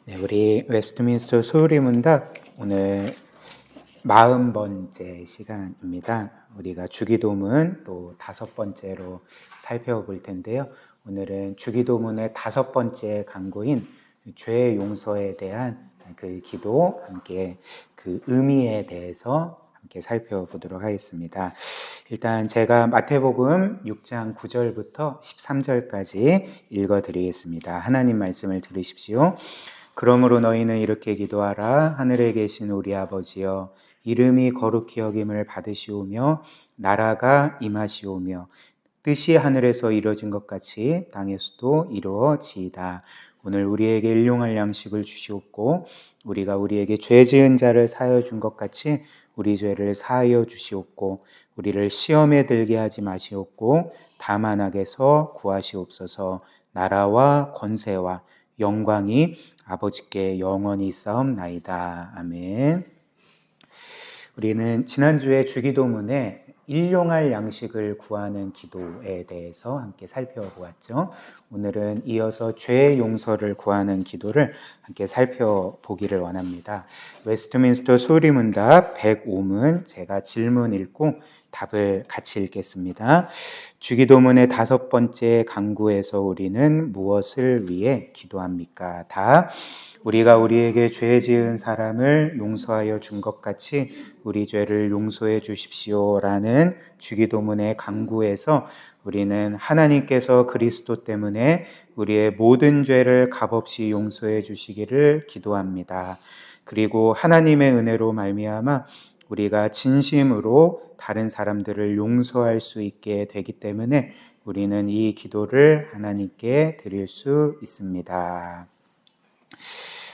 네, 우리 웨스트민스터 소리 문답 오늘 40번째 시간입니다. 우리가 주기도문 또 5번째로 살펴볼 텐데요. 오늘은 주기도문의 5번째 강구인 죄 용서에 대한 그 기도 함께 그 의미에 대해서 함께 살펴보도록 하겠습니다. 일단 제가 마태복음 6장 9절부터 13절까지 읽어드리겠습니다. 하나님 말씀을 들으십시오. 그러므로 너희는 이렇게 기도하라. 하늘에 계신 우리 아버지여, 이름이 거룩히 여김을 받으시오며 나라가 임하시오며 뜻이 하늘에서 이루어진 것 같이 땅에서도 이루어지이다. 오늘 우리에게 일용할 양식을 주시옵고 우리가 우리에게 죄 지은 자를 사하여 준 것 같이 우리 죄를 사하여 주시옵고 우리를 시험에 들게 하지 마시옵고 다만 악에서 구하시옵소서. 나라와 권세와 영광이 아버지께 영원히 있사옵나이다. 아멘. 우리는 지난주에 주기도문에 일용할 양식을 구하는 기도에 대해서 함께 살펴보았죠. 오늘은 이어서 죄 용서를 구하는 기도를 함께 살펴보기를 원합니다. 웨스트민스터 소리문답 105문 제가 질문 읽고 답을 같이 읽겠습니다. 주기도문의 5번째 강구에서 우리는 무엇을 위해 기도합니까? 답. 우리가 우리에게 죄 지은 사람을 용서하여 준 것 같이 우리 죄를 용서해 주십시오라는 주기도문의 강구에서 우리는 하나님께서 그리스도 때문에 우리의 모든 죄를 값없이 용서해 주시기를 기도합니다. 그리고 하나님의 은혜로 말미암아 우리가 진심으로 다른 사람들을 용서할 수 있게 되기 때문에 우리는 이 기도를 하나님께 드릴 수 있습니다.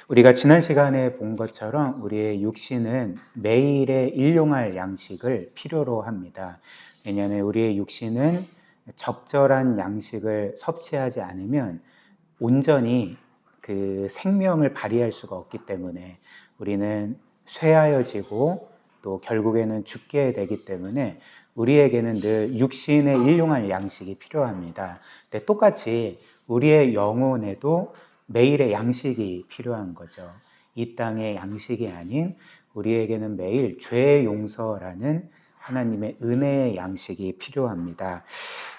우리가 지난 시간에 본 것처럼 우리의 육신은 매일의 일용할 양식을 필요로 합니다. 왜냐하면 우리의 육신은 적절한 양식을 섭취하지 않으면 온전히 그 생명을 발휘할 수가 없기 때문에 우리는 쇠하여지고 또 결국에는 죽게 되기 때문에 우리에게는 늘 육신의 일용할 양식이 필요합니다. 근데 똑같이 우리의 영혼에도 매일의 양식이 필요한 거죠. 이 땅의 양식이 아닌 우리에게는 매일 죄 용서라는 하나님의 은혜의 양식이 필요합니다.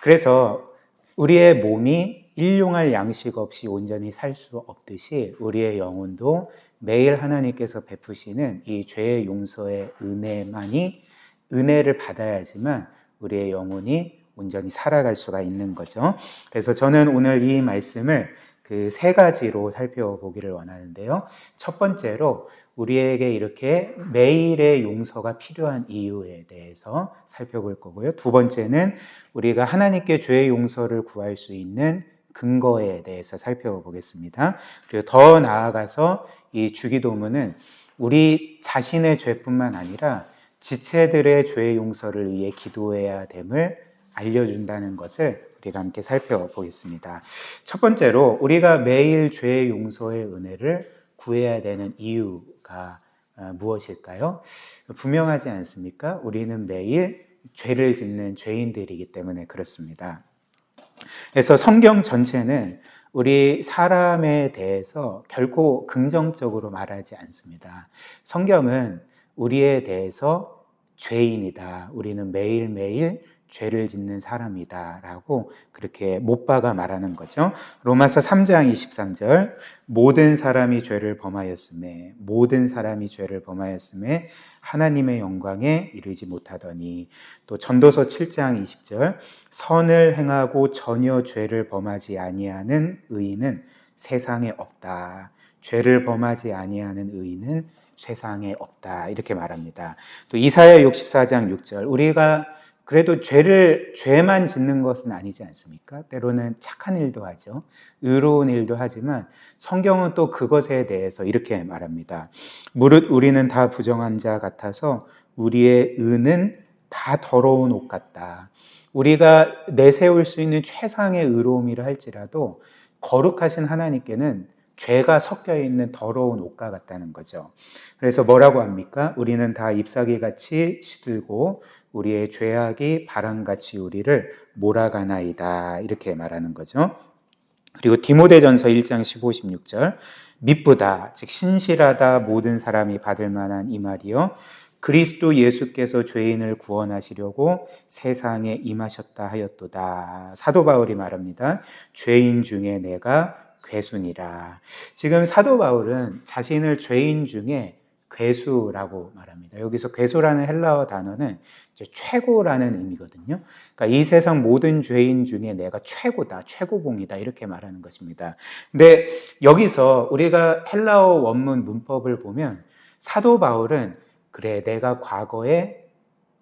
그래서 우리의 몸이 일용할 양식 없이 온전히 살 수 없듯이 우리의 영혼도 매일 하나님께서 베푸시는 이 죄 용서의 은혜만이 은혜를 받아야지만 우리의 영혼이 온전히 살아갈 수가 있는 거죠. 그래서 저는 오늘 이 말씀을 그 3가지로 살펴보기를 원하는데요. 첫 번째로 우리에게 이렇게 매일의 용서가 필요한 이유에 대해서 살펴볼 거고요. 두 번째는 우리가 하나님께 죄의 용서를 구할 수 있는 근거에 대해서 살펴보겠습니다. 그리고 더 나아가서 이 주기도문은 우리 자신의 죄뿐만 아니라 지체들의 죄의 용서를 위해 기도해야 됨을 알려준다는 것을 우리가 함께 살펴보겠습니다. 첫 번째로 우리가 매일 죄의 용서의 은혜를 구해야 되는 이유가 무엇일까요? 분명하지 않습니까? 우리는 매일 죄를 짓는 죄인들이기 때문에 그렇습니다. 그래서 성경 전체는 우리 사람에 대해서 결코 긍정적으로 말하지 않습니다. 성경은 우리에 대해서 죄인이다. 우리는 매일매일 죄를 짓는 사람이다 라고 그렇게 못 박아 말하는 거죠. 로마서 3장 23절 모든 사람이 죄를 범하였음에 하나님의 영광에 이르지 못하더니 또 전도서 7장 20절 선을 행하고 전혀 죄를 범하지 아니하는 의인은 세상에 없다. 죄를 범하지 아니하는 의인은 세상에 없다. 이렇게 말합니다. 또 이사야 64장 6절 우리가 그래도 죄만 짓는 것은 아니지 않습니까? 때로는 착한 일도 하죠. 의로운 일도 하지만 성경은 또 그것에 대해서 이렇게 말합니다. 무릇 우리는 다 부정한 자 같아서 우리의 의는 다 더러운 옷 같다. 우리가 내세울 수 있는 최상의 의로움이라 할지라도 거룩하신 하나님께는 죄가 섞여 있는 더러운 옷과 같다는 거죠. 그래서 뭐라고 합니까? 우리는 다 잎사귀같이 시들고 우리의 죄악이 바람같이 우리를 몰아가나이다. 이렇게 말하는 거죠. 그리고 디모데전서 1장 15, 16절 미쁘다 즉 신실하다 모든 사람이 받을 만한 이 말이요 그리스도 예수께서 죄인을 구원하시려고 세상에 임하셨다 하였도다. 사도 바울이 말합니다. 죄인 중에 내가 괴수니라. 지금 사도 바울은 자신을 죄인 중에 괴수라고 말합니다. 여기서 괴수라는 헬라어 단어는 이제 최고라는 의미거든요. 그러니까 이 세상 모든 죄인 중에 내가 최고다, 최고봉이다 이렇게 말하는 것입니다. 근데 여기서 우리가 헬라어 원문 문법을 보면 사도 바울은 그래 내가 과거에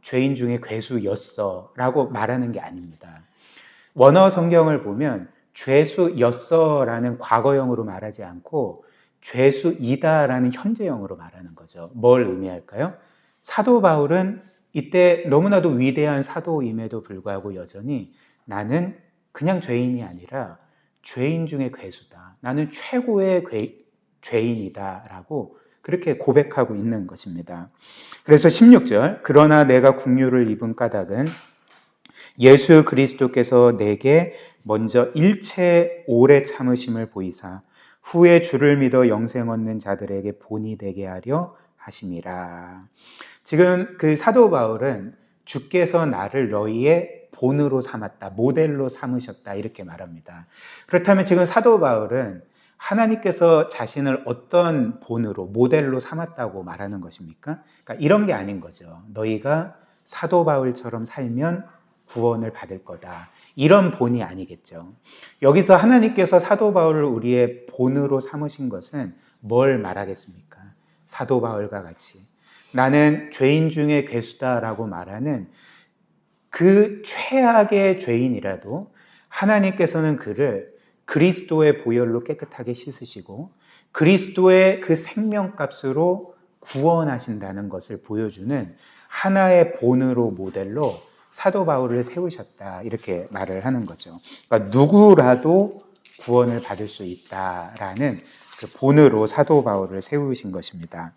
죄인 중에 괴수였어 라고 말하는 게 아닙니다. 원어 성경을 보면 죄수였어 라는 과거형으로 말하지 않고 죄수이다 라는 현재형으로 말하는 거죠. 뭘 의미할까요? 사도 바울은 이때 너무나도 위대한 사도임에도 불구하고 여전히 나는 그냥 죄인이 아니라 죄인 중에 괴수다. 나는 최고의 죄인이다 라고 그렇게 고백하고 있는 것입니다. 그래서 16절 그러나 내가 국류를 입은 까닭은 예수 그리스도께서 내게 먼저 일체 오래 참으심을 보이사 후에 주를 믿어 영생 얻는 자들에게 본이 되게 하려 하심이라. 지금 그 사도 바울은 주께서 나를 너희의 본으로 삼았다, 모델로 삼으셨다 이렇게 말합니다. 그렇다면 지금 사도 바울은 하나님께서 자신을 어떤 본으로 모델로 삼았다고 말하는 것입니까? 그러니까 이런 게 아닌 거죠. 너희가 사도 바울처럼 살면 구원을 받을 거다. 이런 본이 아니겠죠. 여기서 하나님께서 사도 바울을 우리의 본으로 삼으신 것은 뭘 말하겠습니까? 사도 바울과 같이 나는 죄인 중에 괴수다라고 말하는 그 최악의 죄인이라도 하나님께서는 그를 그리스도의 보혈로 깨끗하게 씻으시고 그리스도의 그 생명값으로 구원하신다는 것을 보여주는 하나의 본으로 모델로 사도 바울을 세우셨다 이렇게 말을 하는 거죠. 그러니까 누구라도 구원을 받을 수 있다라는 그 본으로 사도 바울을 세우신 것입니다.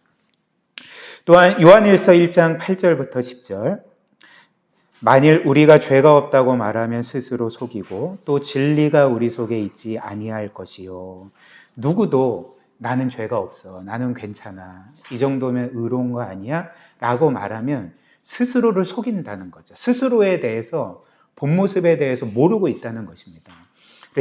또한 요한일서 1장 8절부터 10절 만일 우리가 죄가 없다고 말하면 스스로 속이고 또 진리가 우리 속에 있지 아니할 것이요. 누구도 나는 죄가 없어, 나는 괜찮아, 이 정도면 의로운 거 아니야? 라고 말하면 스스로를 속인다는 거죠. 스스로에 대해서, 본 모습에 대해서 모르고 있다는 것입니다.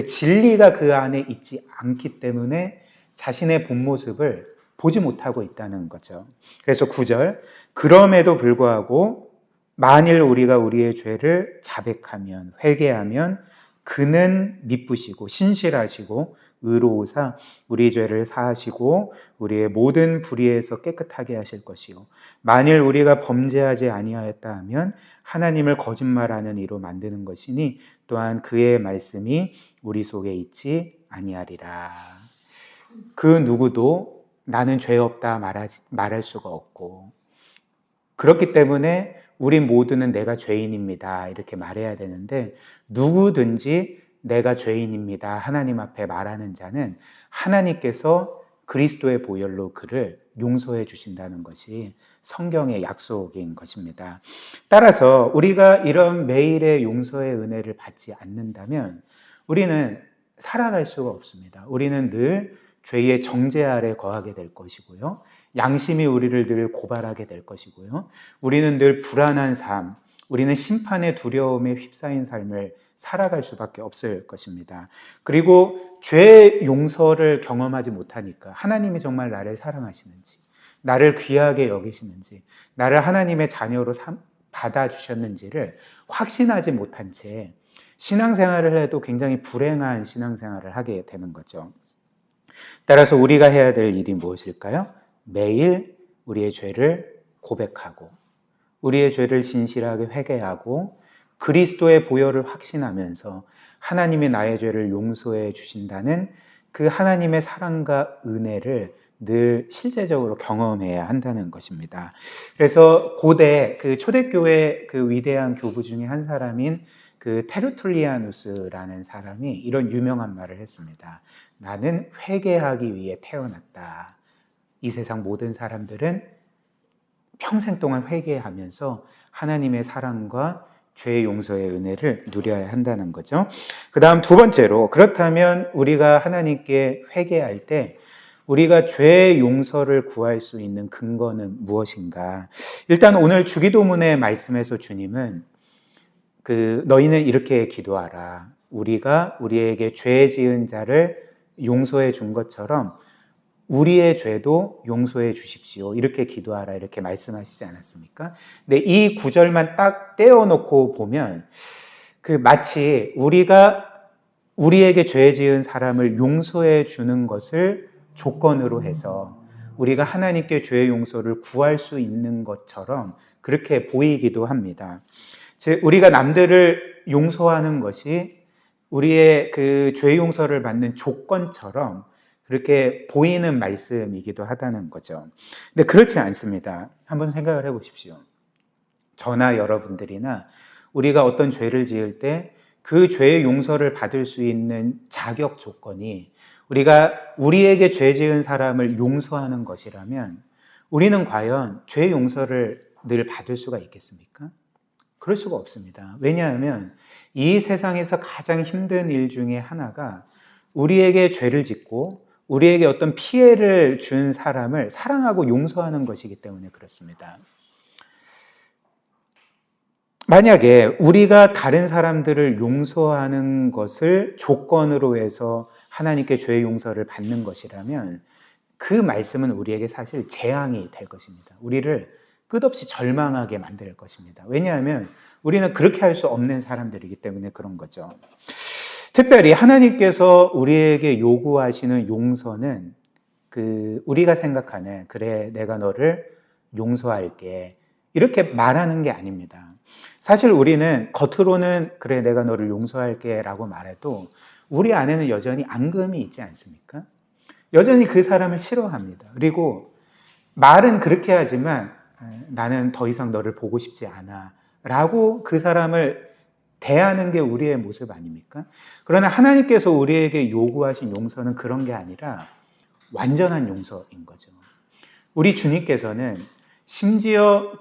진리가 그 안에 있지 않기 때문에 자신의 본 모습을 보지 못하고 있다는 거죠. 그래서 9절 그럼에도 불구하고 만일 우리가 우리의 죄를 자백하면 회개하면 그는 미쁘시고 신실하시고 의로우사 우리 죄를 사하시고 우리의 모든 불의에서 깨끗하게 하실 것이요 만일 우리가 범죄하지 아니하였다 하면 하나님을 거짓말하는 이로 만드는 것이니 또한 그의 말씀이 우리 속에 있지 아니하리라. 그 누구도 나는 죄 없다 말할 수가 없고 그렇기 때문에 우리 모두는 내가 죄인입니다 이렇게 말해야 되는데 누구든지 내가 죄인입니다 하나님 앞에 말하는 자는 하나님께서 그리스도의 보혈로 그를 용서해 주신다는 것이 성경의 약속인 것입니다. 따라서 우리가 이런 매일의 용서의 은혜를 받지 않는다면 우리는 살아갈 수가 없습니다. 우리는 늘 죄의 정죄 아래 거하게 될 것이고요. 양심이 우리를 늘 고발하게 될 것이고요. 우리는 늘 불안한 삶, 우리는 심판의 두려움에 휩싸인 삶을 살아갈 수밖에 없을 것입니다. 그리고 죄 용서를 경험하지 못하니까 하나님이 정말 나를 사랑하시는지, 나를 귀하게 여기시는지, 나를 하나님의 자녀로 받아주셨는지를 확신하지 못한 채 신앙생활을 해도 굉장히 불행한 신앙생활을 하게 되는 거죠. 따라서 우리가 해야 될 일이 무엇일까요? 매일 우리의 죄를 고백하고 우리의 죄를 진실하게 회개하고 그리스도의 보혈을 확신하면서 하나님이 나의 죄를 용서해 주신다는 그 하나님의 사랑과 은혜를 늘 실제적으로 경험해야 한다는 것입니다. 그래서 고대 그 초대교회 그 위대한 교부 중에 한 사람인 그 테르툴리아누스라는 사람이 이런 유명한 말을 했습니다. 나는 회개하기 위해 태어났다. 이 세상 모든 사람들은 평생 동안 회개하면서 하나님의 사랑과 죄의 용서의 은혜를 누려야 한다는 거죠. 그 다음 두 번째로, 그렇다면 우리가 하나님께 회개할 때 우리가 죄의 용서를 구할 수 있는 근거는 무엇인가? 일단 오늘 주기도문의 말씀에서 주님은 너희는 이렇게 기도하라. 우리가 우리에게 죄 지은 자를 용서해 준 것처럼 우리의 죄도 용서해 주십시오. 이렇게 기도하라. 이렇게 말씀하시지 않았습니까? 근데 이 구절만 딱 떼어놓고 보면 마치 우리가 우리에게 죄 지은 사람을 용서해 주는 것을 조건으로 해서 우리가 하나님께 죄의 용서를 구할 수 있는 것처럼 그렇게 보이기도 합니다. 즉, 우리가 남들을 용서하는 것이 우리의 죄의 용서를 받는 조건처럼 그렇게 보이는 말씀이기도 하다는 거죠. 근데 그렇지 않습니다. 한번 생각을 해보십시오. 저나 여러분들이나 우리가 어떤 죄를 지을 때 그 죄의 용서를 받을 수 있는 자격 조건이 우리가 우리에게 죄 지은 사람을 용서하는 것이라면 우리는 과연 죄의 용서를 늘 받을 수가 있겠습니까? 그럴 수가 없습니다. 왜냐하면 이 세상에서 가장 힘든 일 중에 하나가 우리에게 죄를 짓고 우리에게 어떤 피해를 준 사람을 사랑하고 용서하는 것이기 때문에 그렇습니다. 만약에 우리가 다른 사람들을 용서하는 것을 조건으로 해서 하나님께 죄의 용서를 받는 것이라면 그 말씀은 우리에게 사실 재앙이 될 것입니다. 우리를 끝없이 절망하게 만들 것입니다. 왜냐하면 우리는 그렇게 할 수 없는 사람들이기 때문에 그런 거죠. 특별히 하나님께서 우리에게 요구하시는 용서는 우리가 생각하는 그래 내가 너를 용서할게 이렇게 말하는 게 아닙니다. 사실 우리는 겉으로는 그래 내가 너를 용서할게 라고 말해도 우리 안에는 여전히 앙금이 있지 않습니까? 여전히 그 사람을 싫어합니다. 그리고 말은 그렇게 하지만 나는 더 이상 너를 보고 싶지 않아 라고 그 사람을 대하는 게 우리의 모습 아닙니까? 그러나 하나님께서 우리에게 요구하신 용서는 그런 게 아니라 완전한 용서인 거죠. 우리 주님께서는 심지어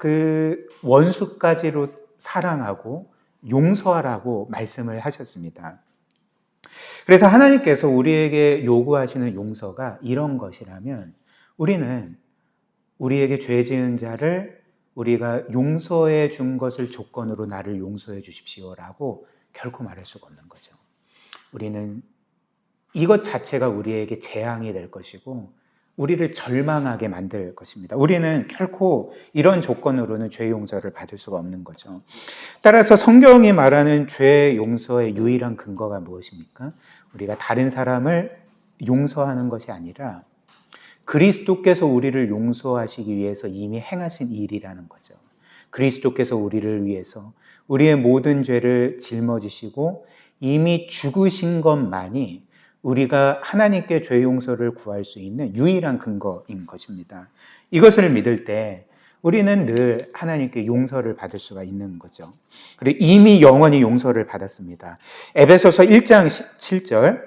원수까지로 사랑하고 용서하라고 말씀을 하셨습니다. 그래서 하나님께서 우리에게 요구하시는 용서가 이런 것이라면 우리는 우리에게 죄 지은 자를 우리가 용서해 준 것을 조건으로 나를 용서해 주십시오라고 결코 말할 수가 없는 거죠. 우리는 이것 자체가 우리에게 재앙이 될 것이고 우리를 절망하게 만들 것입니다. 우리는 결코 이런 조건으로는 죄 용서를 받을 수가 없는 거죠. 따라서 성경이 말하는 죄 용서의 유일한 근거가 무엇입니까? 우리가 다른 사람을 용서하는 것이 아니라 그리스도께서 우리를 용서하시기 위해서 이미 행하신 일이라는 거죠. 그리스도께서 우리를 위해서 우리의 모든 죄를 짊어지시고 이미 죽으신 것만이 우리가 하나님께 죄 용서를 구할 수 있는 유일한 근거인 것입니다. 이것을 믿을 때 우리는 늘 하나님께 용서를 받을 수가 있는 거죠. 그리고 이미 영원히 용서를 받았습니다. 에베소서 1장 7절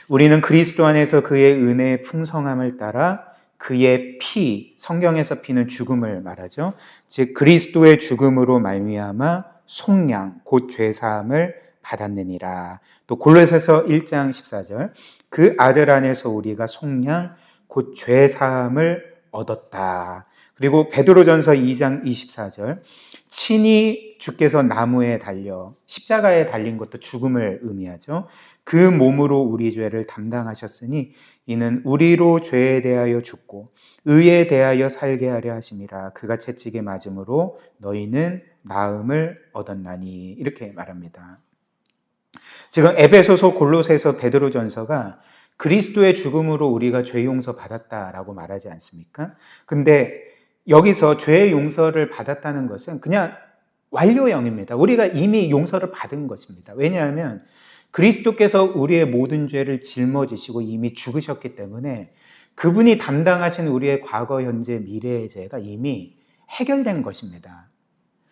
우리는 그리스도 안에서 그의 은혜의 풍성함을 따라 그의 피, 성경에서 피는 죽음을 말하죠. 즉 그리스도의 죽음으로 말미암아 속량, 곧 죄사함을 받았느니라. 또 골로새서 1장 14절 그 아들 안에서 우리가 속량, 곧 죄사함을 얻었다. 그리고 베드로전서 2장 24절 친히 주께서 나무에 달려 십자가에 달린 것도 죽음을 의미하죠. 그 몸으로 우리 죄를 담당하셨으니 이는 우리로 죄에 대하여 죽고 의에 대하여 살게 하려 하심이라. 그가 채찍에 맞음으로 너희는 나음을 얻었나니. 이렇게 말합니다. 지금 에베소서, 골로새서, 베드로전서가 그리스도의 죽음으로 우리가 죄 용서 받았다라고 말하지 않습니까? 근데 여기서 죄 용서를 받았다는 것은 그냥 완료형입니다. 우리가 이미 용서를 받은 것입니다. 왜냐하면 그리스도께서 우리의 모든 죄를 짊어지시고 이미 죽으셨기 때문에 그분이 담당하신 우리의 과거, 현재, 미래의 죄가 이미 해결된 것입니다.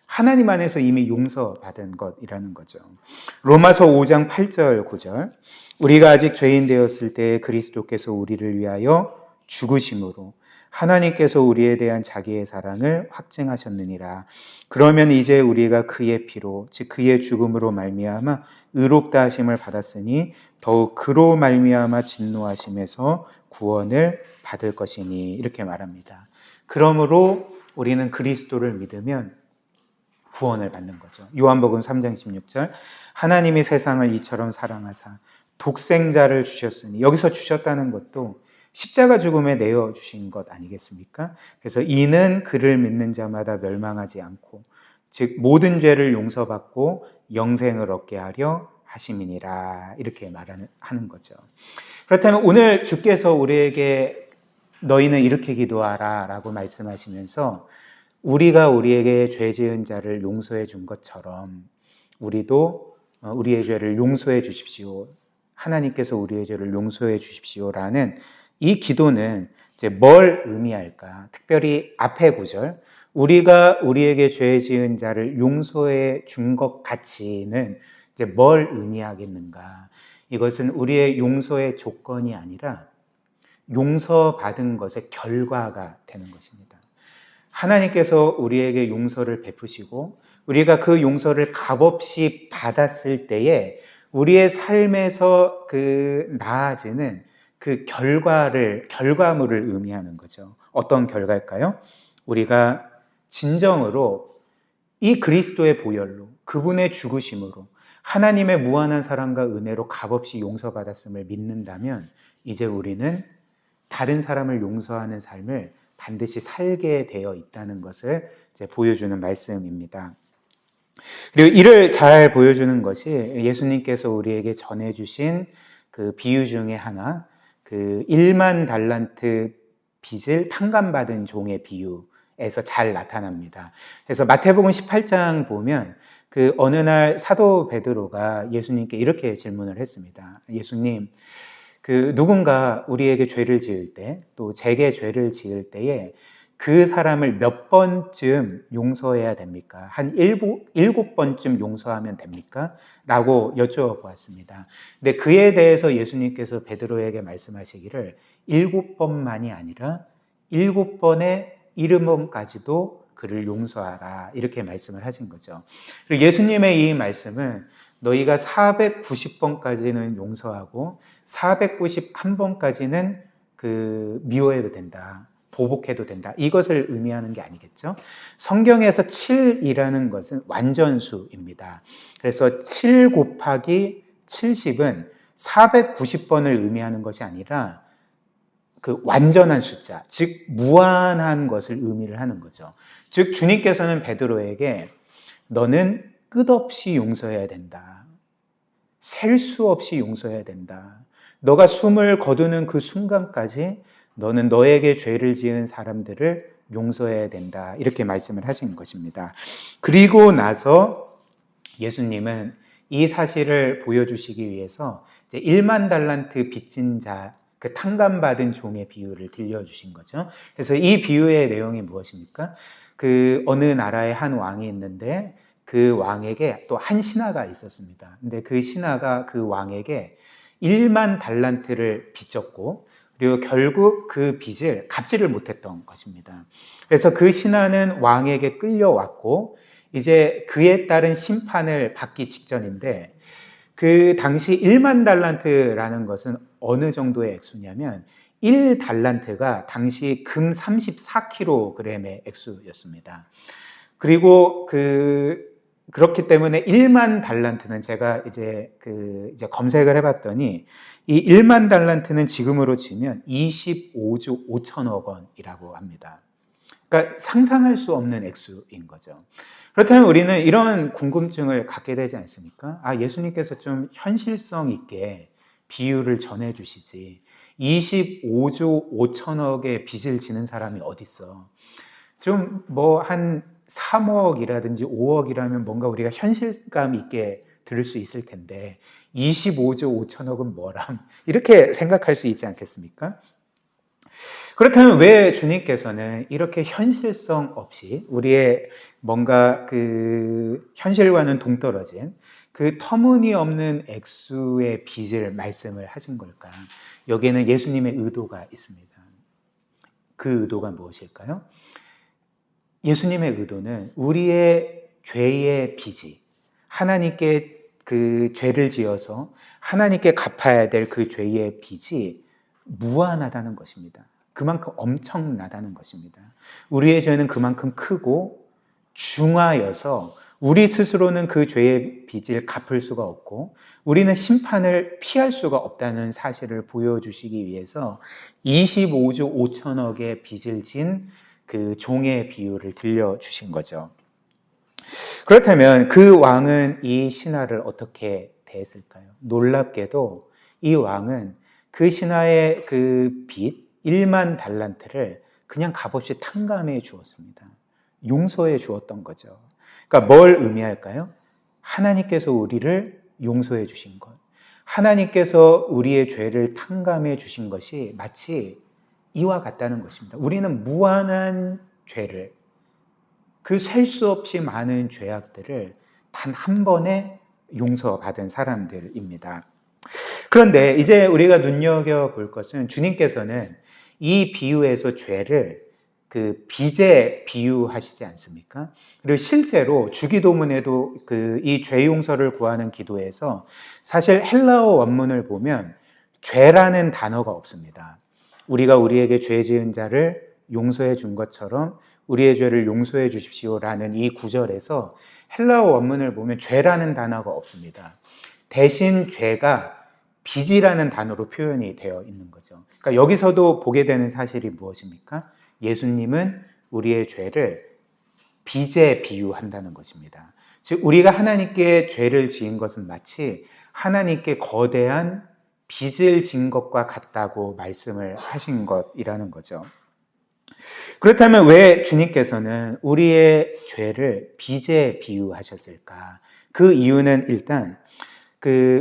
하나님 안에서 이미 용서받은 것이라는 거죠. 로마서 5장 8절 9절 우리가 아직 죄인 되었을 때 그리스도께서 우리를 위하여 죽으심으로 하나님께서 우리에 대한 자기의 사랑을 확증하셨느니라. 그러면 이제 우리가 그의 피로 즉 그의 죽음으로 말미암아 의롭다 하심을 받았으니 더욱 그로 말미암아 진노하심에서 구원을 받을 것이니 이렇게 말합니다. 그러므로 우리는 그리스도를 믿으면 구원을 받는 거죠. 요한복음 3장 16절 하나님이 세상을 이처럼 사랑하사 독생자를 주셨으니 여기서 주셨다는 것도 십자가 죽음에 내어주신 것 아니겠습니까? 그래서 이는 그를 믿는 자마다 멸망하지 않고 즉 모든 죄를 용서받고 영생을 얻게 하려 하심이니라 이렇게 말하는 거죠. 그렇다면 오늘 주께서 우리에게 너희는 이렇게 기도하라 라고 말씀하시면서 우리가 우리에게 죄 지은 자를 용서해 준 것처럼 우리도 우리의 죄를 용서해 주십시오. 하나님께서 우리의 죄를 용서해 주십시오라는 이 기도는 이제 뭘 의미할까? 특별히 앞의 구절, 우리가 우리에게 죄 지은 자를 용서해 준 것 같이는 이제 뭘 의미하겠는가? 이것은 우리의 용서의 조건이 아니라 용서받은 것의 결과가 되는 것입니다. 하나님께서 우리에게 용서를 베푸시고 우리가 그 용서를 값없이 받았을 때에 우리의 삶에서 나아지는 그 결과물을 의미하는 거죠. 어떤 결과일까요? 우리가 진정으로 이 그리스도의 보혈로 그분의 죽으심으로 하나님의 무한한 사랑과 은혜로 값없이 용서받았음을 믿는다면 이제 우리는 다른 사람을 용서하는 삶을 반드시 살게 되어 있다는 것을 이제 보여주는 말씀입니다. 그리고 이를 잘 보여주는 것이 예수님께서 우리에게 전해주신 그 비유 중에 하나, 그 1만 달란트 빚을 탕감받은 종의 비유에서 잘 나타납니다. 그래서 마태복음 18장 보면 그 어느 날 사도 베드로가 예수님께 이렇게 질문을 했습니다. 예수님, 그 누군가 우리에게 죄를 지을 때, 또 제게 죄를 지을 때에 그 사람을 몇 번쯤 용서해야 됩니까? 한 일곱 번쯤 용서하면 됩니까? 라고 여쭤보았습니다. 근데 그에 대해서 예수님께서 베드로에게 말씀하시기를 7번만이 아니라 7번의 70번까지도 그를 용서하라 이렇게 말씀을 하신 거죠. 그리고 예수님의 이 말씀은 너희가 490번까지는 용서하고 491번까지는 미워해도 된다. 보복해도 된다. 이것을 의미하는 게 아니겠죠. 성경에서 7이라는 것은 완전수입니다. 그래서 7 곱하기 70은 490번을 의미하는 것이 아니라 그 완전한 숫자, 즉 무한한 것을 의미를 하는 거죠. 즉 주님께서는 베드로에게 너는 끝없이 용서해야 된다. 셀 수 없이 용서해야 된다. 너가 숨을 거두는 그 순간까지 너는 너에게 죄를 지은 사람들을 용서해야 된다. 이렇게 말씀을 하신 것입니다. 그리고 나서 예수님은 이 사실을 보여주시기 위해서 이제 1만 달란트 빚진 자, 그 탕감받은 종의 비유를 들려주신 거죠. 그래서 이 비유의 내용이 무엇입니까? 그 어느 나라에 한 왕이 있는데 그 왕에게 또 한 신하가 있었습니다. 근데 그 신하가 그 왕에게 1만 달란트를 빚졌고 그리고 결국 그 빚을 갚지를 못했던 것입니다. 그래서 그 신하는 왕에게 끌려왔고 이제 그에 따른 심판을 받기 직전인데 그 당시 1만 달란트라는 것은 어느 정도의 액수냐면 1달란트가 당시 금 34kg의 액수였습니다. 그리고 그렇기 때문에 1만 달란트는 제가 이제 검색을 해봤더니 이 1만 달란트는 지금으로 치면 25조 5천억 원이라고 합니다. 그러니까 상상할 수 없는 액수인 거죠. 그렇다면 우리는 이런 궁금증을 갖게 되지 않습니까? 예수님께서 좀 현실성 있게 비유를 전해주시지. 25조 5천억의 빚을 지는 사람이 어딨어? 좀 한 3억이라든지 5억이라면 뭔가 우리가 현실감 있게 들을 수 있을 텐데 25조 5천억은 뭐람? 이렇게 생각할 수 있지 않겠습니까? 그렇다면 왜 주님께서는 이렇게 현실성 없이 우리의 뭔가 그 현실과는 동떨어진 그 터무니없는 액수의 빚을 말씀을 하신 걸까? 여기에는 예수님의 의도가 있습니다. 그 의도가 무엇일까요? 예수님의 의도는 우리의 죄의 빚이 하나님께 그 죄를 지어서 하나님께 갚아야 될 그 죄의 빚이 무한하다는 것입니다. 그만큼 엄청나다는 것입니다. 우리의 죄는 그만큼 크고 중하여서 우리 스스로는 그 죄의 빚을 갚을 수가 없고 우리는 심판을 피할 수가 없다는 사실을 보여주시기 위해서 25조 5천억의 빚을 진 그 종의 비유를 들려주신 거죠. 그렇다면 그 왕은 이 신하를 어떻게 대했을까요? 놀랍게도 이 왕은 그 신하의 그 빚 1만 달란트를 그냥 값없이 탕감해 주었습니다. 용서해 주었던 거죠. 그러니까 뭘 의미할까요? 하나님께서 우리를 용서해 주신 것, 하나님께서 우리의 죄를 탕감해 주신 것이 마치 이와 같다는 것입니다. 우리는 무한한 죄를, 그 셀 수 없이 많은 죄악들을 단 한 번에 용서받은 사람들입니다. 그런데 이제 우리가 눈여겨볼 것은 주님께서는 이 비유에서 죄를 그 빚에 비유하시지 않습니까? 그리고 실제로 주기도문에도 그 이 죄 용서를 구하는 기도에서 사실 헬라어 원문을 보면 죄라는 단어가 없습니다. 우리가 우리에게 죄 지은 자를 용서해 준 것처럼 우리의 죄를 용서해 주십시오라는 이 구절에서 헬라어 원문을 보면 죄라는 단어가 없습니다. 대신 죄가 빚이라는 단어로 표현이 되어 있는 거죠. 그러니까 여기서도 보게 되는 사실이 무엇입니까? 예수님은 우리의 죄를 빚에 비유한다는 것입니다. 즉 우리가 하나님께 죄를 지은 것은 마치 하나님께 거대한 빚을 진 것과 같다고 말씀을 하신 것이라는 거죠. 그렇다면 왜 주님께서는 우리의 죄를 빚에 비유하셨을까? 그 이유는 일단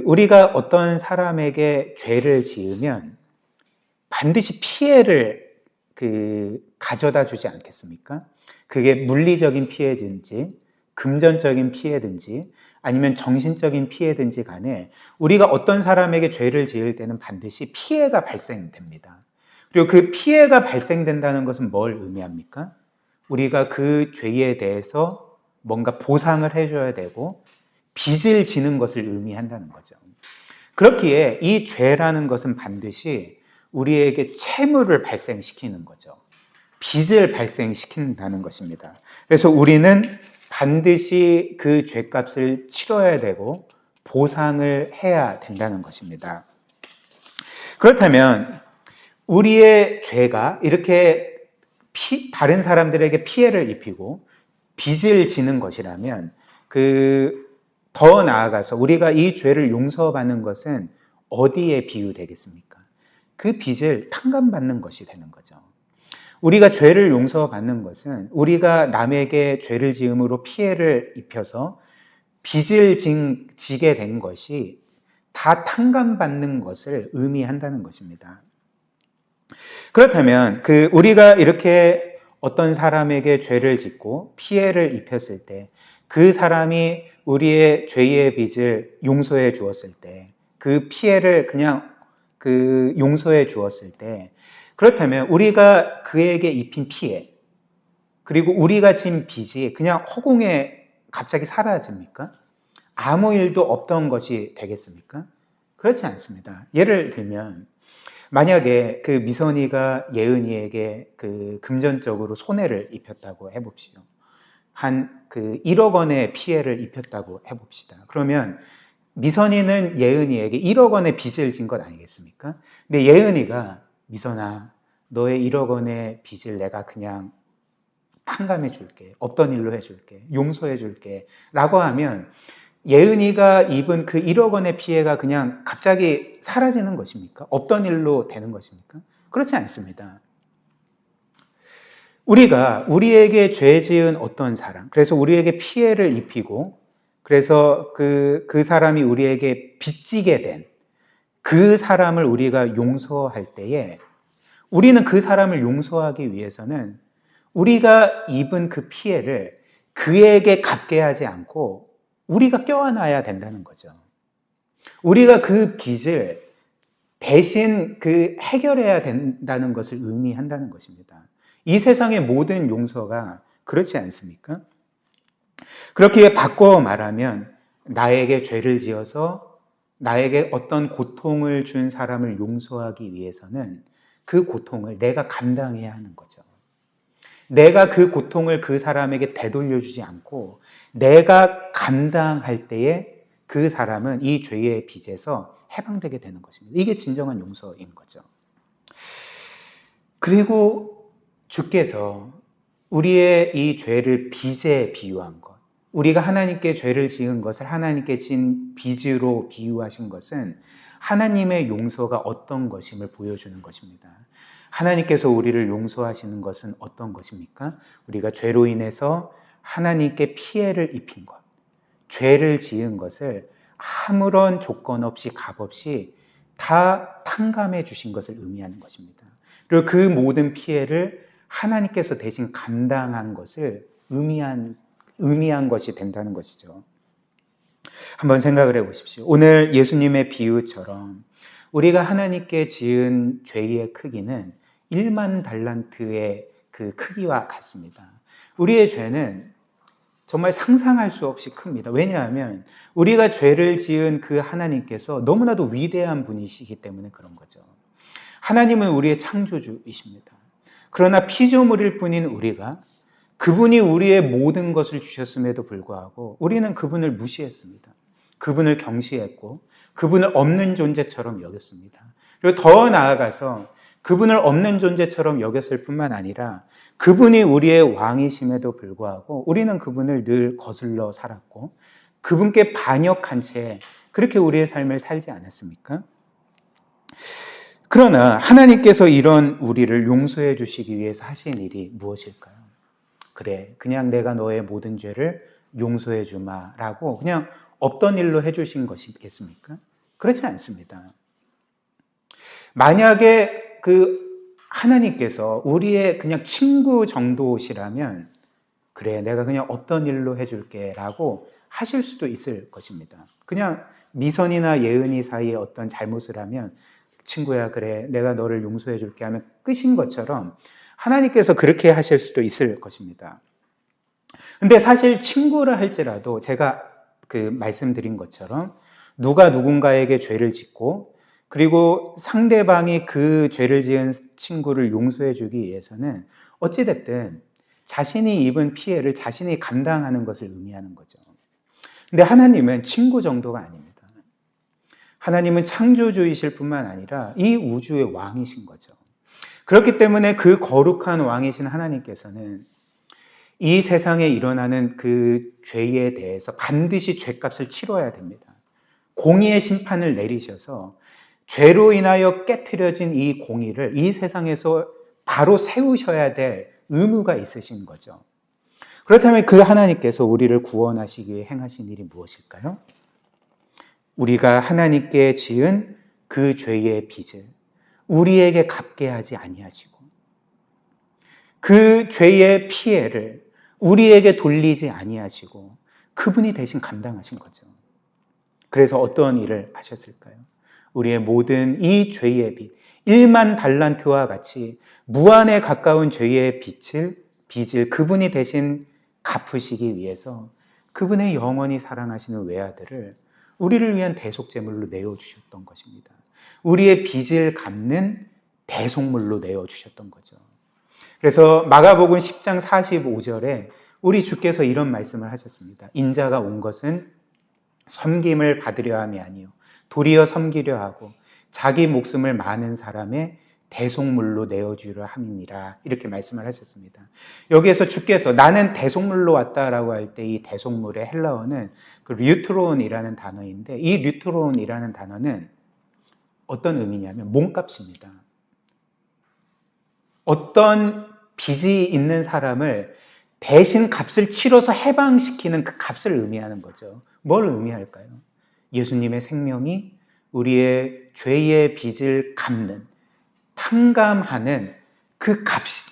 우리가 어떤 사람에게 죄를 지으면 반드시 피해를 가져다 주지 않겠습니까? 그게 물리적인 피해든지 금전적인 피해든지 아니면 정신적인 피해든지 간에 우리가 어떤 사람에게 죄를 지을 때는 반드시 피해가 발생됩니다. 그리고 그 피해가 발생된다는 것은 뭘 의미합니까? 우리가 그 죄에 대해서 뭔가 보상을 해줘야 되고 빚을 지는 것을 의미한다는 거죠. 그렇기에 이 죄라는 것은 반드시 우리에게 채무를 발생시키는 거죠. 빚을 발생시킨다는 것입니다. 그래서 우리는 반드시 그 죄값을 치러야 되고 보상을 해야 된다는 것입니다. 그렇다면 우리의 죄가 이렇게 다른 사람들에게 피해를 입히고 빚을 지는 것이라면 더 나아가서 우리가 이 죄를 용서받는 것은 어디에 비유되겠습니까? 그 빚을 탕감받는 것이 되는 거죠. 우리가 죄를 용서받는 것은 우리가 남에게 죄를 지음으로 피해를 입혀서 빚을 지게 된 것이 다 탕감받는 것을 의미한다는 것입니다. 그렇다면 우리가 이렇게 어떤 사람에게 죄를 짓고 피해를 입혔을 때 그 사람이 우리의 죄의 빚을 용서해 주었을 때 그 피해를 그냥 용서해 주었을 때 그렇다면 우리가 그에게 입힌 피해 그리고 우리가 진 빚이 그냥 허공에 갑자기 사라집니까? 아무 일도 없던 것이 되겠습니까? 그렇지 않습니다. 예를 들면 만약에 미선이가 예은이에게 금전적으로 손해를 입혔다고 해봅시다. 한 1억 원의 피해를 입혔다고 해봅시다. 그러면 미선이는 예은이에게 1억 원의 빚을 진 것 아니겠습니까? 근데 예은이가 미선아, 너의 1억 원의 빚을 내가 그냥 탕감해 줄게. 없던 일로 해줄게. 용서해 줄게. 라고 하면 예은이가 입은 그 1억 원의 피해가 그냥 갑자기 사라지는 것입니까? 없던 일로 되는 것입니까? 그렇지 않습니다. 우리가 우리에게 죄 지은 어떤 사람, 그래서 우리에게 피해를 입히고 그래서 그 사람이 우리에게 빚지게 된 그 사람을 우리가 용서할 때에 우리는 그 사람을 용서하기 위해서는 우리가 입은 그 피해를 그에게 갚게 하지 않고 우리가 껴안아야 된다는 거죠. 우리가 그 빚을 대신 해결해야 된다는 것을 의미한다는 것입니다. 이 세상의 모든 용서가 그렇지 않습니까? 그렇게 바꿔 말하면 나에게 죄를 지어서 나에게 어떤 고통을 준 사람을 용서하기 위해서는 그 고통을 내가 감당해야 하는 거죠. 내가 그 고통을 그 사람에게 되돌려주지 않고 내가 감당할 때에 그 사람은 이 죄의 빚에서 해방되게 되는 것입니다. 이게 진정한 용서인 거죠. 그리고 주께서 우리의 이 죄를 빚에 비유한 것, 우리가 하나님께 죄를 지은 것을 하나님께 진 빚으로 비유하신 것은 하나님의 용서가 어떤 것임을 보여주는 것입니다. 하나님께서 우리를 용서하시는 것은 어떤 것입니까? 우리가 죄로 인해서 하나님께 피해를 입힌 것, 죄를 지은 것을 아무런 조건 없이 값 없이 다 탕감해 주신 것을 의미하는 것입니다. 그리고 그 모든 피해를 하나님께서 대신 감당한 것을 의미한 것이 된다는 것이죠. 한번 생각을 해보십시오. 오늘 예수님의 비유처럼 우리가 하나님께 지은 죄의 크기는 1만 달란트의 그 크기와 같습니다. 우리의 죄는 정말 상상할 수 없이 큽니다. 왜냐하면 우리가 죄를 지은 그 하나님께서 너무나도 위대한 분이시기 때문에 그런 거죠. 하나님은 우리의 창조주이십니다. 그러나 피조물일 뿐인 우리가 그분이 우리의 모든 것을 주셨음에도 불구하고 우리는 그분을 무시했습니다. 그분을 경시했고 그분을 없는 존재처럼 여겼습니다. 그리고 더 나아가서 그분을 없는 존재처럼 여겼을 뿐만 아니라 그분이 우리의 왕이심에도 불구하고 우리는 그분을 늘 거슬러 살았고 그분께 반역한 채 그렇게 우리의 삶을 살지 않았습니까? 그러나 하나님께서 이런 우리를 용서해 주시기 위해서 하신 일이 무엇일까요? 그래, 그냥 내가 너의 모든 죄를 용서해 주마라고 그냥 없던 일로 해주신 것이겠습니까? 그렇지 않습니다. 만약에 하나님께서 우리의 그냥 친구 정도시라면 그래, 내가 그냥 없던 일로 해줄게 라고 하실 수도 있을 것입니다. 그냥 미선이나 예은이 사이에 어떤 잘못을 하면 친구야, 그래, 내가 너를 용서해 줄게 하면 끝인 것처럼 하나님께서 그렇게 하실 수도 있을 것입니다. 근데 사실 친구라 할지라도 제가 말씀드린 것처럼 누가 누군가에게 죄를 짓고 그리고 상대방이 그 죄를 지은 친구를 용서해 주기 위해서는 어찌됐든 자신이 입은 피해를 자신이 감당하는 것을 의미하는 거죠. 근데 하나님은 친구 정도가 아닙니다. 하나님은 창조주이실 뿐만 아니라 이 우주의 왕이신 거죠. 그렇기 때문에 그 거룩한 왕이신 하나님께서는 이 세상에 일어나는 그 죄에 대해서 반드시 죄값을 치러야 됩니다. 공의의 심판을 내리셔서 죄로 인하여 깨트려진 이 공의를 이 세상에서 바로 세우셔야 될 의무가 있으신 거죠. 그렇다면 그 하나님께서 우리를 구원하시기 위해 행하신 일이 무엇일까요? 우리가 하나님께 지은 그 죄의 빚을 우리에게 갚게 하지 아니하시고 그 죄의 피해를 우리에게 돌리지 아니하시고 그분이 대신 감당하신 거죠. 그래서 어떤 일을 하셨을까요? 우리의 모든 이 죄의 빚, 1만 달란트와 같이 무한에 가까운 죄의 빚을 그분이 대신 갚으시기 위해서 그분의 영원히 사랑하시는 외아들을 우리를 위한 대속제물로 내어주셨던 것입니다. 우리의 빚을 갚는 대속물로 내어주셨던 거죠. 그래서 마가복음 10장 45절에 우리 주께서 이런 말씀을 하셨습니다. 인자가 온 것은 섬김을 받으려 함이 아니요 도리어 섬기려 하고 자기 목숨을 많은 사람의 대속물로 내어주려 함이니라 이렇게 말씀을 하셨습니다. 여기에서 주께서 나는 대속물로 왔다라고 할 때 이 대속물의 헬라어는 그 류트론이라는 단어인데 이 류트론이라는 단어는 어떤 의미냐면 몸값입니다. 어떤 빚이 있는 사람을 대신 값을 치러서 해방시키는 그 값을 의미하는 거죠. 뭘 의미할까요? 예수님의 생명이 우리의 죄의 빚을 갚는, 탕감하는 그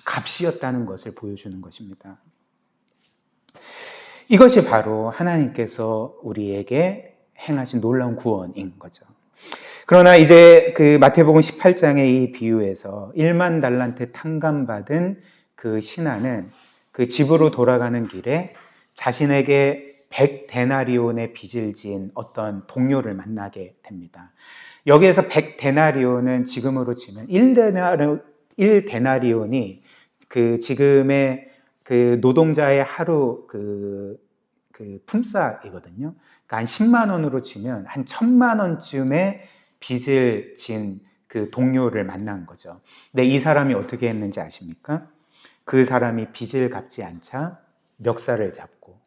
값이었다는 것을 보여주는 것입니다. 이것이 바로 하나님께서 우리에게 행하신 놀라운 구원인 거죠. 그러나 이제 그 마태복음 18장의 이 비유에서 1만 달란트 탕감받은 그 신하는 그 집으로 돌아가는 길에 자신에게 100데나리온의 빚을 지은 어떤 동료를 만나게 됩니다. 여기에서 100데나리온은 지금으로 치면 1데나리온이 그 지금의 그 노동자의 하루 그 품삯이거든요. 그러니까 한 10만 원으로 치면 한 1000만 원쯤의 빚을 진 그 동료를 만난 거죠. 근데 이 사람이 어떻게 했는지 아십니까? 그 사람이 빚을 갚지 않자 멱살을 잡고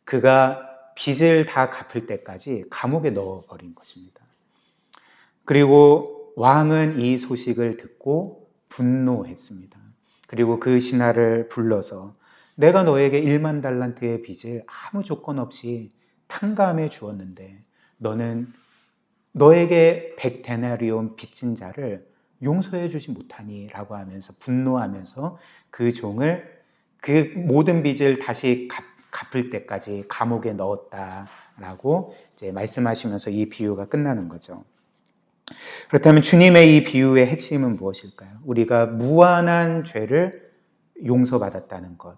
그가 빚을 다 갚을 때까지 감옥에 넣어버린 것입니다. 그리고 왕은 이 소식을 듣고 분노했습니다. 그리고 그 신하를 불러서 내가 너에게 1만 달란트의 빚을 아무 조건 없이 탕감해 주었는데 너는 너에게 100데나리온 빚진 자를 용서해 주지 못하니 라고 하면서 분노하면서 그 종을 그 모든 빚을 다시 갚을 때까지 감옥에 넣었다라고 이제 말씀하시면서 이 비유가 끝나는 거죠. 그렇다면 주님의 이 비유의 핵심은 무엇일까요? 우리가 무한한 죄를 용서받았다는 것.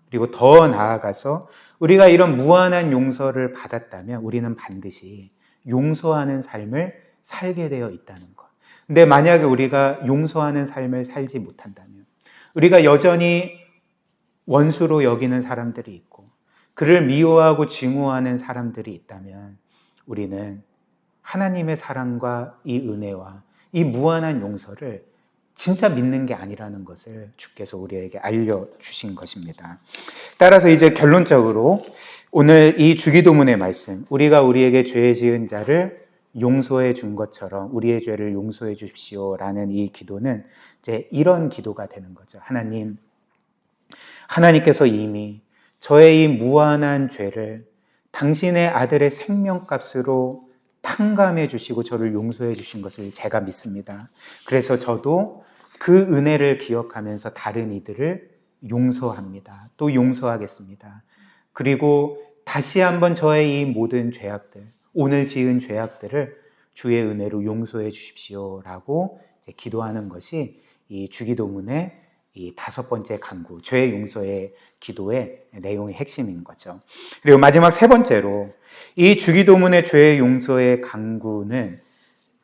그리고 더 나아가서 우리가 이런 무한한 용서를 받았다면 우리는 반드시 용서하는 삶을 살게 되어 있다는 것. 근데 만약에 우리가 용서하는 삶을 살지 못한다면 우리가 여전히 원수로 여기는 사람들이 있고 그를 미워하고 증오하는 사람들이 있다면 우리는 하나님의 사랑과 이 은혜와 이 무한한 용서를 진짜 믿는 게 아니라는 것을 주께서 우리에게 알려주신 것입니다. 따라서 이제 결론적으로 오늘 이 주기도문의 말씀, 우리가 우리에게 죄 지은 자를 용서해 준 것처럼 우리의 죄를 용서해 주십시오라는 이 기도는 이제 이런 기도가 되는 거죠. 하나님께서 이미 저의 이 무한한 죄를 당신의 아들의 생명값으로 탕감해 주시고 저를 용서해 주신 것을 제가 믿습니다. 그래서 저도 그 은혜를 기억하면서 다른 이들을 용서합니다. 또 용서하겠습니다. 그리고 다시 한번 저의 이 모든 죄악들, 오늘 지은 죄악들을 주의 은혜로 용서해 주십시오라고 이제 기도하는 것이 이 주기도문의 이 5번째 간구, 죄 용서의 기도의 내용의 핵심인 거죠. 그리고 마지막 3번째로 이 주기도문의 죄 용서의 간구는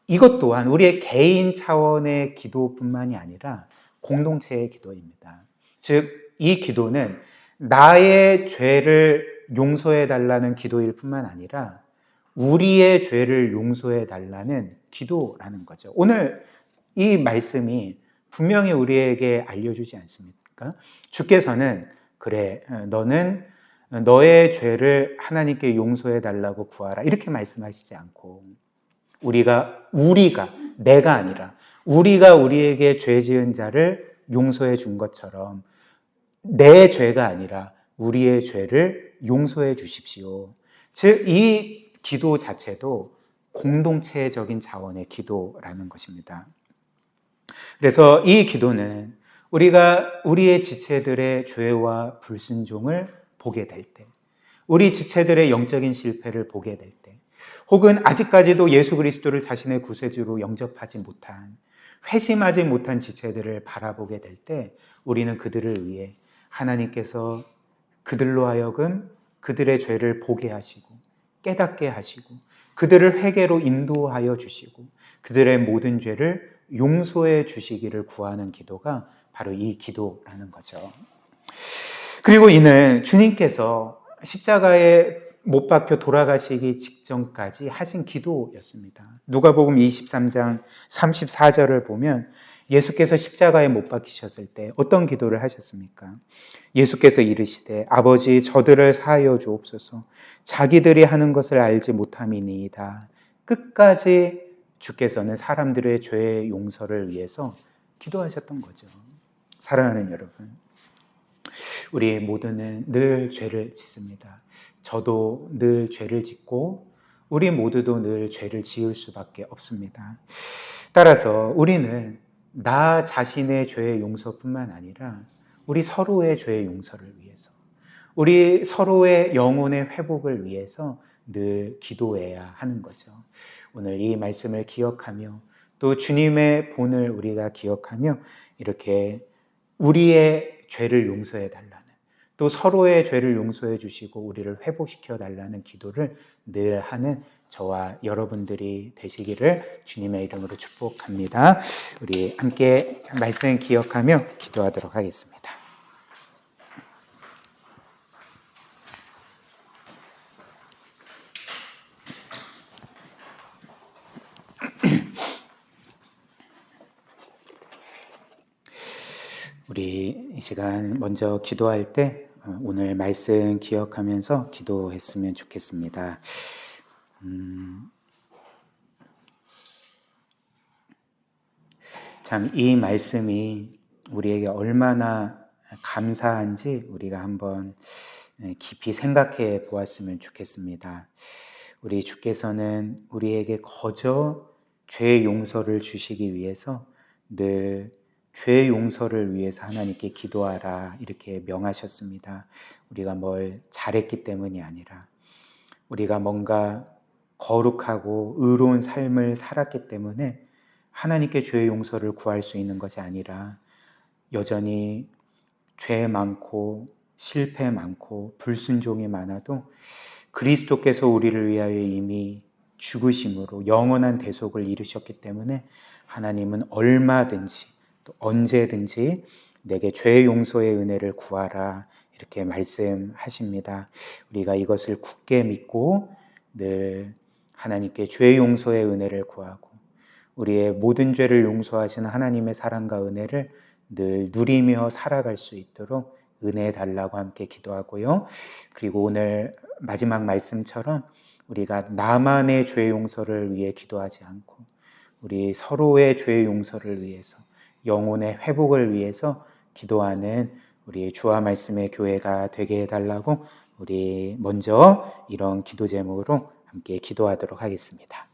이것 또한 우리의 개인 차원의 기도뿐만이 아니라 공동체의 기도입니다. 즉, 이 기도는 나의 죄를 용서해 달라는 기도일 뿐만 아니라 우리의 죄를 용서해 달라는 기도라는 거죠. 오늘 이 말씀이 분명히 우리에게 알려주지 않습니까? 주께서는 그래, 너는 너의 죄를 하나님께 용서해 달라고 구하라 이렇게 말씀하시지 않고 내가 아니라 우리가 우리에게 죄 지은 자를 용서해 준 것처럼 내 죄가 아니라 우리의 죄를 용서해 주십시오. 즉, 이 기도 자체도 공동체적인 차원의 기도라는 것입니다. 그래서 이 기도는 우리가 우리의 지체들의 죄와 불순종을 보게 될 때, 우리 지체들의 영적인 실패를 보게 될 때, 혹은 아직까지도 예수 그리스도를 자신의 구세주로 영접하지 못한, 회심하지 못한 지체들을 바라보게 될 때 우리는 그들을 위해 하나님께서 그들로 하여금 그들의 죄를 보게 하시고 깨닫게 하시고 그들을 회개로 인도하여 주시고 그들의 모든 죄를 용서해 주시기를 구하는 기도가 바로 이 기도라는 거죠. 그리고 이는 주님께서 십자가에 못 박혀 돌아가시기 직전까지 하신 기도였습니다. 누가복음 23장 34절을 보면 예수께서 십자가에 못 박히셨을 때 어떤 기도를 하셨습니까? 예수께서 이르시되 아버지 저들을 사하여 주옵소서 자기들이 하는 것을 알지 못함이니이다. 끝까지 주께서는 사람들의 죄의 용서를 위해서 기도하셨던 거죠. 사랑하는 여러분, 우리 모두는 늘 죄를 짓습니다. 저도 늘 죄를 짓고 우리 모두도 늘 죄를 지을 수밖에 없습니다. 따라서 우리는 나 자신의 죄의 용서뿐만 아니라 우리 서로의 죄의 용서를 위해서, 우리 서로의 영혼의 회복을 위해서 늘 기도해야 하는 거죠. 오늘 이 말씀을 기억하며 또 주님의 본을 우리가 기억하며 이렇게 우리의 죄를 용서해 달라는, 또 서로의 죄를 용서해 주시고 우리를 회복시켜 달라는 기도를 늘 하는 저와 여러분들이 되시기를 주님의 이름으로 축복합니다. 우리 함께 말씀 기억하며 기도하도록 하겠습니다. 우리 이 시간 먼저 기도할 때 오늘 말씀 기억하면서 기도했으면 좋겠습니다. 참 이 말씀이 우리에게 얼마나 감사한지 우리가 한번 깊이 생각해 보았으면 좋겠습니다. 우리 주께서는 우리에게 거저 죄 용서를 주시기 위해서 늘 죄 용서를 위해서 하나님께 기도하라 이렇게 명하셨습니다. 우리가 뭘 잘했기 때문이 아니라 우리가 뭔가 거룩하고 의로운 삶을 살았기 때문에 하나님께 죄 용서를 구할 수 있는 것이 아니라 여전히 죄 많고 실패 많고 불순종이 많아도 그리스도께서 우리를 위하여 이미 죽으심으로 영원한 대속을 이루셨기 때문에 하나님은 얼마든지 또 언제든지 내게 죄 용서의 은혜를 구하라 이렇게 말씀하십니다. 우리가 이것을 굳게 믿고 늘 하나님께 죄 용서의 은혜를 구하고 우리의 모든 죄를 용서하시는 하나님의 사랑과 은혜를 늘 누리며 살아갈 수 있도록 은혜 달라고 함께 기도하고요. 그리고 오늘 마지막 말씀처럼 우리가 나만의 죄 용서를 위해 기도하지 않고 우리 서로의 죄 용서를 위해서 영혼의 회복을 위해서 기도하는 우리 주와 말씀의 교회가 되게 해달라고 우리 먼저 이런 기도 제목으로 함께 기도하도록 하겠습니다.